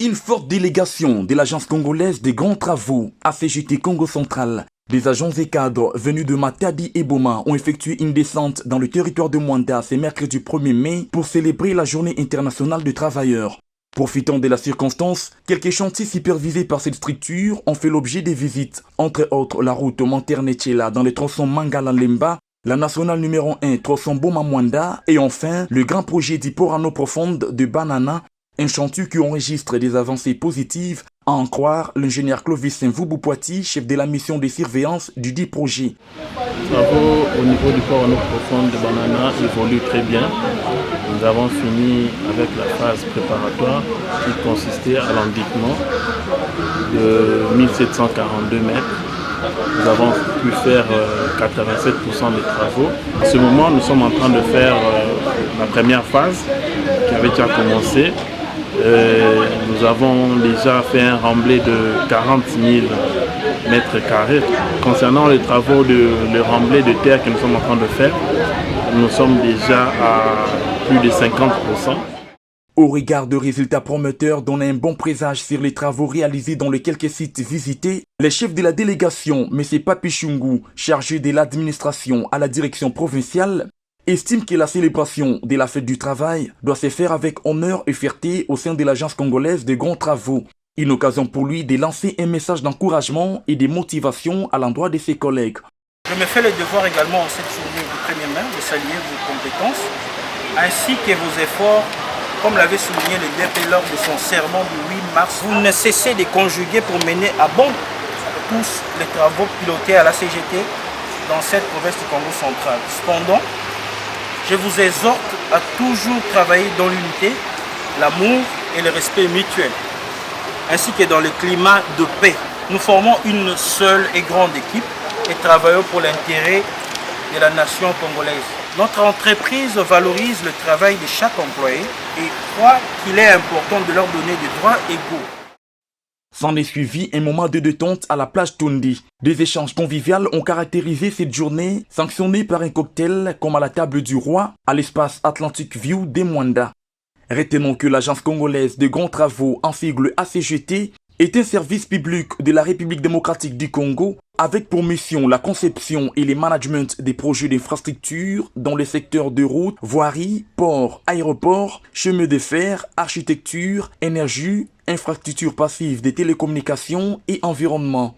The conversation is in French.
Une forte délégation de l'Agence congolaise des grands travaux, ACGT Congo Central, des agents et cadres venus de Matadi et Boma ont effectué une descente dans le territoire de Mwanda ce mercredi 1er mai pour célébrer la journée internationale des travailleurs. Profitant de la circonstance, quelques chantiers supervisés par cette structure ont fait l'objet des visites, entre autres la route Manter-Netchela dans le tronçon Mangala-Lemba, la nationale numéro 1 tronçon Boma-Mwanda et enfin le grand projet d'Iporano Profonde de Banana, un chantier qui enregistre des avancées positives, à en croire l'ingénieur Clovis Mvubu-Poiti, chef de la mission de surveillance du dit projet. Les travaux au niveau du port profond de Banana évoluent très bien. Nous avons fini avec la phase préparatoire qui consistait à l'endiguement de 1742 mètres. Nous avons pu faire 87% des travaux. En ce moment, nous sommes en train de faire la première phase qui avait déjà commencé. Nous avons déjà fait un remblai de 40 000 mètres carrés. Concernant les travaux de remblai de terre que nous sommes en train de faire, nous sommes déjà à plus de 50%. Au regard de résultats prometteurs donnant un bon présage sur les travaux réalisés dans les quelques sites visités, les chefs de la délégation, M. Papi Chungu, chargé de l'administration à la direction provinciale, estime que la célébration de la fête du travail doit se faire avec honneur et fierté au sein de l'Agence congolaise des grands travaux. Une occasion pour lui de lancer un message d'encouragement et de motivation à l'endroit de ses collègues. Je me fais le devoir également en cette journée du 1er mai de saluer vos compétences ainsi que vos efforts, comme l'avait souligné le DP lors de son sermon du 8 mars. Vous ne cessez de conjuguer pour mener à bon tous les travaux pilotés à la CGT dans cette province du Congo central. Cependant, je vous exhorte à toujours travailler dans l'unité, l'amour et le respect mutuel, ainsi que dans le climat de paix. Nous formons une seule et grande équipe et travaillons pour l'intérêt de la nation congolaise. Notre entreprise valorise le travail de chaque employé et croit qu'il est important de leur donner des droits égaux. S'en est suivi un moment de détente à la plage Tundi. Des échanges conviviaux ont caractérisé cette journée, sanctionnée par un cocktail comme à la table du roi, à l'espace Atlantic View de Mwanda. Retenons que l'Agence congolaise de grands travaux, en sigle ACGT, est un service public de la République démocratique du Congo, avec pour mission la conception et le management des projets d'infrastructures dans les secteurs de route, voirie, port, aéroport, chemin de fer, architecture, énergie, infrastructures passives des télécommunications et environnement.